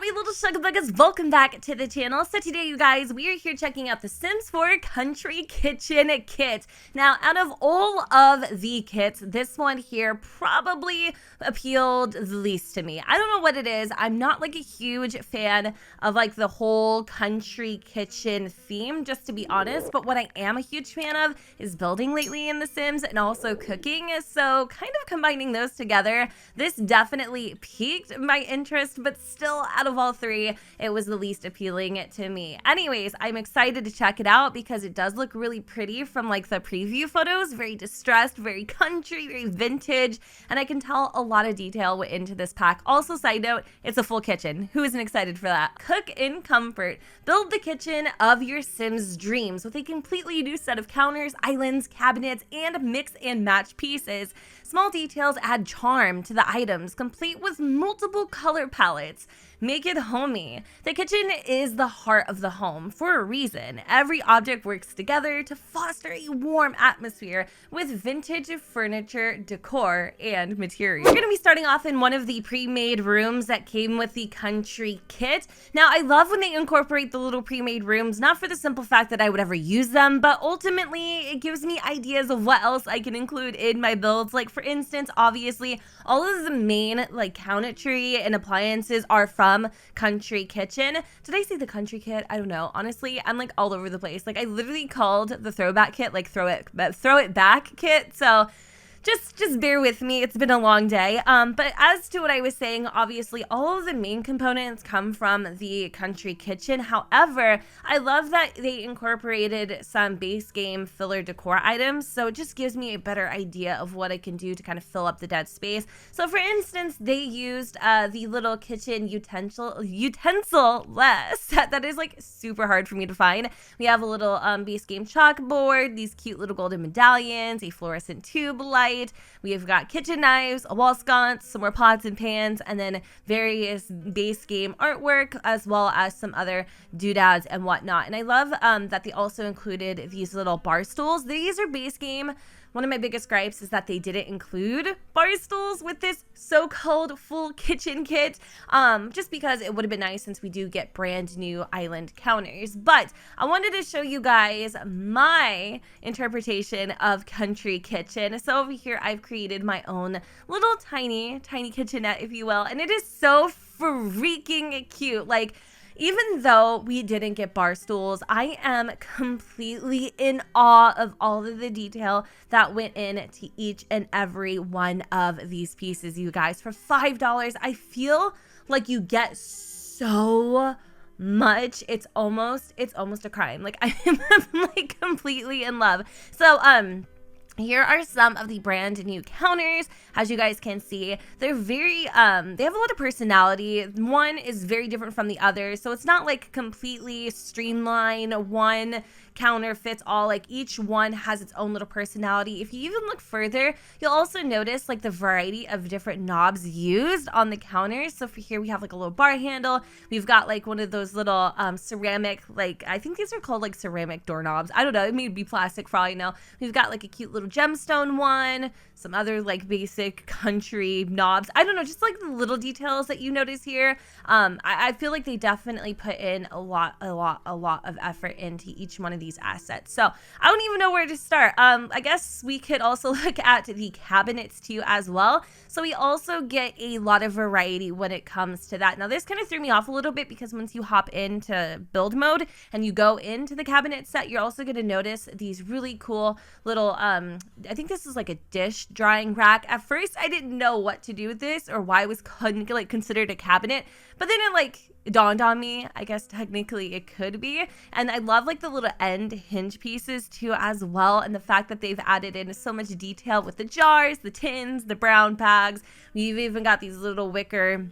my little sugar buggers? Welcome back to the channel. So today, you guys, we are here checking out the Sims 4 Country Kitchen Kit. Now, out of all of the kits, this one here probably appealed the least to me. I don't know what it is. I'm not like a huge fan of like the whole country kitchen theme, just to be honest. But what I am a huge fan of is building lately in The Sims and also cooking. So kind of combining those together, this definitely piqued my interest, but still out of all three, it was the least appealing to me. Anyways, I'm excited to check it out because it does look really pretty from like the preview photos, very distressed, very country, very vintage, and I can tell a lot of detail went into this pack. Also, side note, it's a full kitchen. Who isn't excited for that? Cook in comfort. Build the kitchen of your Sims dreams with a completely new set of counters, islands, cabinets, and mix and match pieces. Small details add charm to the items, complete with multiple color palettes. Make it homey. The kitchen is the heart of the home for a reason. Every object works together to foster a warm atmosphere with vintage furniture, decor, and materials. We're going to be starting off in one of the pre-made rooms that came with the country kit. Now, I love when they incorporate the little pre-made rooms, not for the simple fact that I would ever use them, but ultimately it gives me ideas of what else I can include in my builds. Like, for instance, obviously, all of the main like cabinetry and appliances are from Country Kitchen. Did I say the country kit? I don't know. Honestly, I'm like all over the place. Like I literally called the throwback kit like throw it back kit. So just bear with me. It's been a long day. But as to what I was saying, obviously all of the main components come from the Country Kitchen. However, I love that they incorporated some base game filler decor items. So it just gives me a better idea of what I can do to kind of fill up the dead space. So for instance, they used the little kitchen utensil set that is like super hard for me to find. We have a little base game chalkboard, these cute little golden medallions, a fluorescent tube light. We have got kitchen knives, a wall sconce, some more pots and pans, and then various base game artwork, as well as some other doodads and whatnot. And I love that they also included these little bar stools. These are base game. One of my biggest gripes is that they didn't include bar stools with this so-called full kitchen kit, just because it would have been nice since we do get brand new island counters. But I wanted to show you guys my interpretation of Country Kitchen. So over here, I've created my own little tiny kitchenette, if you will, and it is so freaking cute. Like, even though we didn't get bar stools, I am completely in awe of all of the detail that went into each and every one of these pieces, you guys. For $5, I feel like you get so much. It's almost a crime. Like I am like completely in love. So here are some of the brand new counters. As you guys can see, they're very, they have a lot of personality. One is very different from the other. So it's not like completely streamlined, one counter fits all. Like each one has its own little personality. If you even look further, you'll also notice like the variety of different knobs used on the counters. So for here, we have like a little bar handle. We've got like one of those little ceramic, like I think these are called like ceramic doorknobs. I don't know. It may be plastic for all you know. We've got like a cute little gemstone one, some other like basic country knobs. I don't know, just like the little details that you notice here. I feel like they definitely put in a lot of effort into each one of these assets. So I don't even know where to start. I guess we could also look at the cabinets too as well. So we also get a lot of variety when it comes to that. Now this kind of threw me off a little bit because once you hop into build mode and you go into the cabinet set, you're also going to notice these really cool little, I think this is like a dish drying rack. At first I didn't know what to do with this or why it was like considered a cabinet, but then it like dawned on me, I guess technically it could be. And I love like the little end hinge pieces too as well, and the fact that they've added in so much detail with the jars, the tins, the brown bags. We've even got these little wicker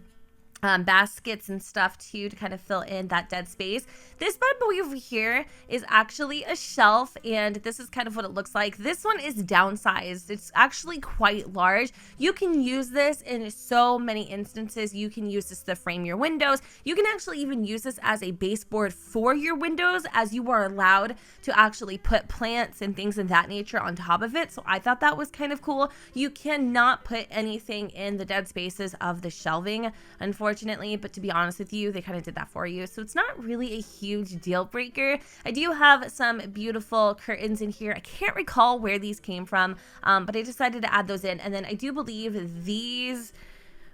baskets and stuff too to kind of fill in that dead space. This bad boy over here is actually a shelf, and this is kind of what it looks like. This one is downsized. It's actually quite large. You can use this in so many instances. You can use this to frame your windows. You can actually even use this as a baseboard for your windows, as you are allowed to actually put plants and things of that nature on top of it. So I thought that was kind of cool. You cannot put anything in the dead spaces of the shelving, unfortunately. unfortunately, but to be honest with you, they kind of did that for you. So it's not really a huge deal breaker. I do have some beautiful curtains in here. I can't recall where these came from, but I decided to add those in. And then I do believe these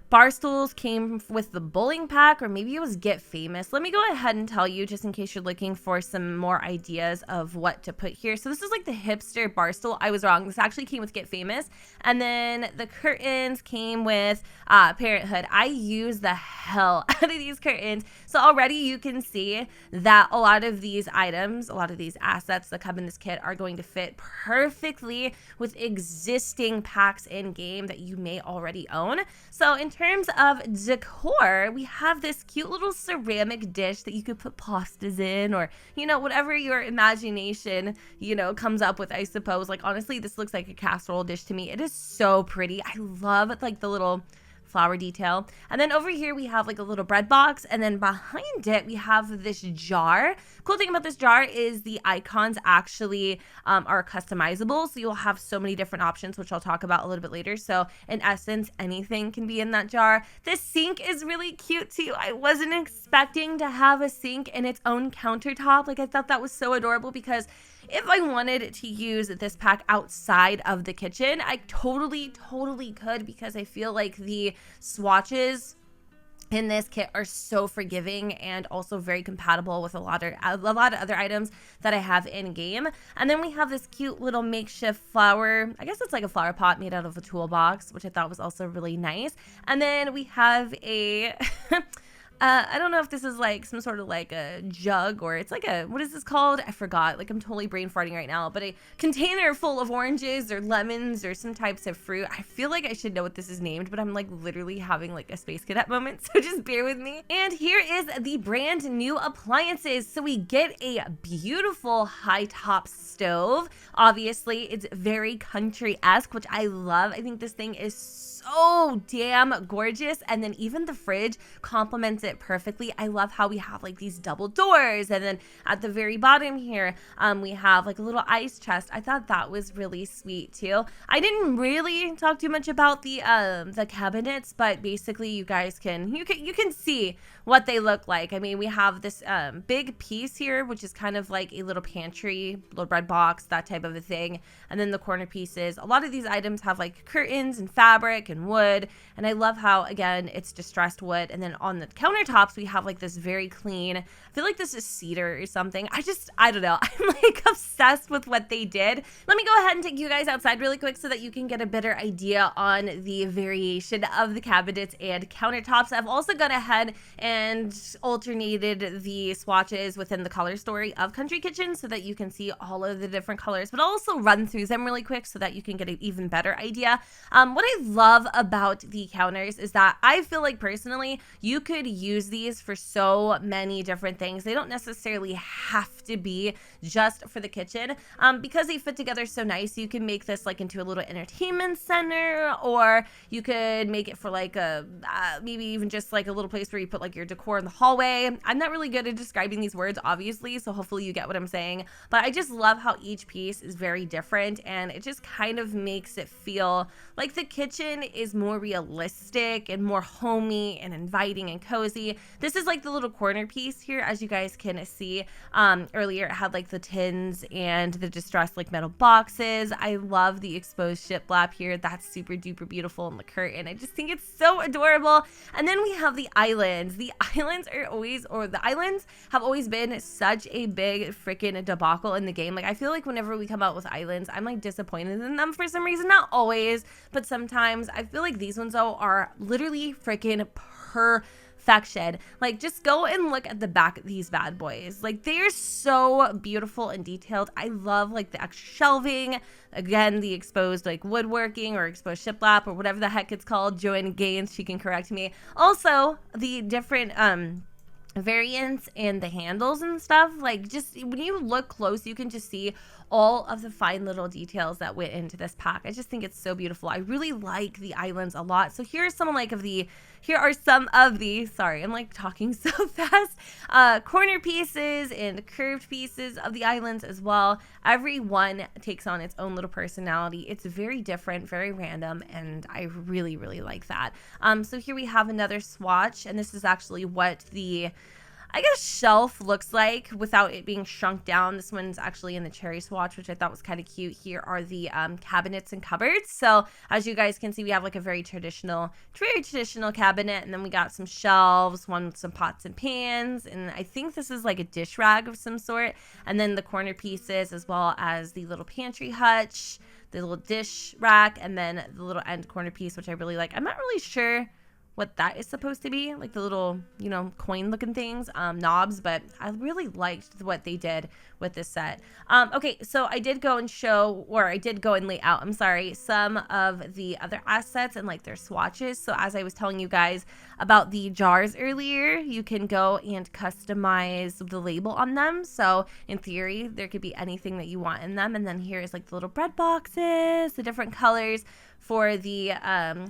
bar stools came with the bowling pack, or maybe it was Get Famous. Let me go ahead and tell you, just in case you're looking for some more ideas of what to put here. So this is like the hipster bar stool. I was wrong. This actually came with Get Famous. And then the curtains came with Parenthood. I use the hell out of these curtains. So already you can see that a lot of these items, a lot of these assets that come in this kit are going to fit perfectly with existing packs in game that you may already own. So in terms of decor, we have this cute little ceramic dish that you could put pastas in, or, you know, whatever your imagination, you know, comes up with, I suppose. Like, honestly, this looks like a casserole dish to me. It is so pretty. I love like the little flower detail. And then over here we have like a little bread box, and then behind it we have this jar. Cool thing about this jar is the icons actually are customizable, so you'll have so many different options, which I'll talk about a little bit later. So in essence, anything can be in that jar. This sink is really cute too. I wasn't expecting to have a sink in its own countertop. Like, I thought that was so adorable, because if I wanted to use this pack outside of the kitchen, I totally could, because I feel like the swatches in this kit are so forgiving and also very compatible with a lot of other items that I have in game. And then we have this cute little makeshift flower, I guess it's like a flower pot made out of a toolbox, which I thought was also really nice. And then we have a I don't know if this is like some sort of like a jug, or it's like a, what is this called? I forgot. Like, I'm totally brain farting right now, but a container full of oranges or lemons or some types of fruit. I feel like I should know what this is named, but I'm like literally having like a Space Cadet moment, so just bear with me. And here is the brand new appliances. So we get a beautiful high top stove. Obviously, it's very country-esque, which I love. I think this thing is so damn gorgeous. And then even the fridge complements it perfectly. I love how we have like these double doors, and then at the very bottom here we have like a little ice chest. I thought that was really sweet too. I didn't really talk too much about the cabinets, but basically you guys can see what they look like. I mean, we have this big piece here, which is kind of like a little pantry, little bread box, that type of a thing. And then the corner pieces, a lot of these items have like curtains and fabric and wood, and I love how, again, it's distressed wood. And then on the countertops we have like this very clean, I feel like this is cedar or something. I don't know, I'm like obsessed with what they did. Let me go ahead and take you guys outside really quick so that you can get a better idea on the variation of the cabinets and countertops. I've also gone ahead and alternated the swatches within the color story of Country Kitchen so that you can see all of the different colors, but I'll also run through them really quick so that you can get an even better idea. What I love about the counters is that I feel like personally you could use these for so many different things. They don't necessarily have to be just for the kitchen, because they fit together so nice. You can make this like into a little entertainment center, or you could make it for like a maybe even just like a little place where you put like your decor in the hallway. I'm not really good at describing these words, obviously, so hopefully you get what I'm saying, but I just love how each piece is very different, and it just kind of makes it feel like the kitchen is more realistic and more homey and inviting and cozy. This is like the little corner piece here, as you guys can see. Earlier it had like the tins and the distressed like metal boxes. I love the exposed shiplap here. That's super duper beautiful, and the curtain, I just think it's so adorable. And then we have the islands. The islands have always been such a big freaking debacle in the game. Like, I feel like whenever we come out with islands, I'm like disappointed in them for some reason. Not always, but sometimes. I feel like these ones though are literally freaking perfection. Like, just go and look at the back of these bad boys. Like, they're so beautiful and detailed. I love like the extra shelving, again, the exposed like woodworking or exposed shiplap or whatever the heck it's called. Joanne Gaines, she can correct me. Also, the different variants and the handles and stuff, like, just when you look close you can just see all of the fine little details that went into this pack. I just think it's so beautiful. I really like the islands a lot. So here are some of the, sorry, I'm like talking so fast, corner pieces and curved pieces of the islands as well. Every one takes on its own little personality. It's very different, very random, and I really, really like that. So here we have another swatch, and this is actually what the, I guess, shelf looks like without it being shrunk down. This one's actually in the cherry swatch, which I thought was kind of cute. Here are the cabinets and cupboards. So as you guys can see, we have like a very traditional cabinet, and then we got some shelves, one with some pots and pans, and I think this is like a dish rag of some sort, and then the corner pieces as well as the little pantry hutch, the little dish rack, and then the little end corner piece, which I really like. I'm not really sure what that is supposed to be, like the little, you know, coin looking things, knobs, but I really liked what they did with this set. Okay, so I did go and lay out, I'm sorry, some of the other assets and like their swatches. So as I was telling you guys about the jars earlier, you can go and customize the label on them. So in theory, there could be anything that you want in them. And then here is like the little bread boxes, the different colors for the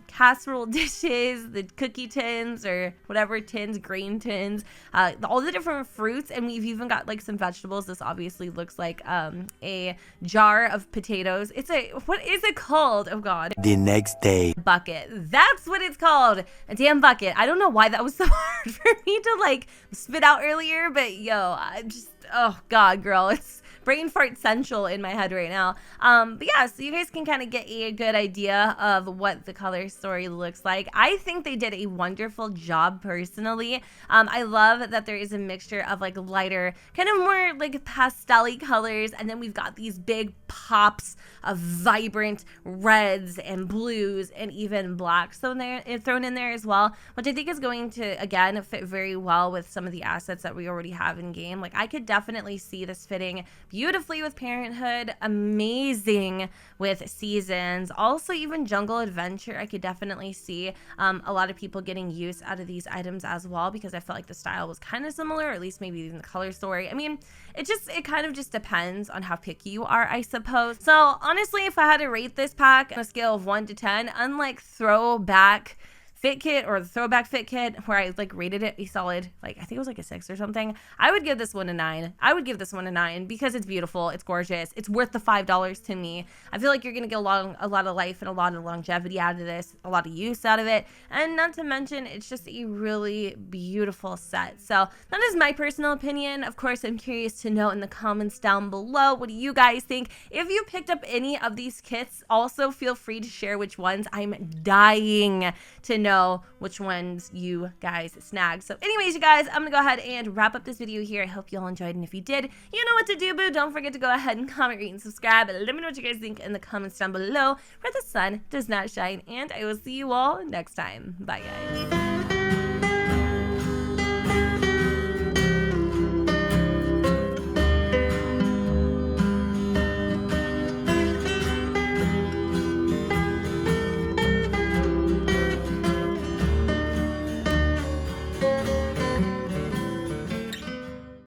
casserole dishes, the cookie tins or whatever tins, grain tins, all the different fruits, and we've even got like some vegetables. This obviously looks like a jar of potatoes. It's a, what is it called? Oh God. The next day. Bucket. That's what it's called. A damn bucket. I don't know why that was so hard for me to like spit out earlier, but yo, I'm just, oh God, girl, it's brain fart central in my head right now. But yeah, so you guys can kind of get a good idea of what the color story looks like. I think they did a wonderful job personally. I love that there is a mixture of like lighter, kind of more like pastel-y colors, and then we've got these big pops of vibrant reds and blues and even blacks thrown in there as well, which I think is going to, again, fit very well with some of the assets that we already have in game. Like I could definitely see this fitting beautifully with Parenthood, amazing with Seasons, also even Jungle Adventure. I could definitely see a lot of people getting use out of these items as well, because I felt like the style was kind of similar, or at least maybe even the color story. I mean, it kind of just depends on how picky you are, I suppose. So honestly, if I had to rate this pack on a scale of 1 to 10, unlike Throwback Fit Kit or the Throwback Fit Kit, where I like rated it a solid, like I think it was like a 6 or something, I would give this one a 9. I would give this one a 9 because it's beautiful, it's gorgeous, it's worth the $5 to me. I feel like you're gonna get a lot of life and a lot of longevity out of this, a lot of use out of it, and not to mention it's just a really beautiful set. So that is my personal opinion. Of course, I'm curious to know in the comments down below, what do you guys think? If you picked up any of these kits, also feel free to share which ones. I'm dying to know which ones you guys snagged. So anyways, you guys, I'm gonna go ahead and wrap up this video here. I hope you all enjoyed, and if you did, you know what to do, boo. Don't forget to go ahead and comment, rate, and subscribe, and let me know what you guys think in the comments down below, where the sun does not shine, and I will see you all next time. Bye, guys.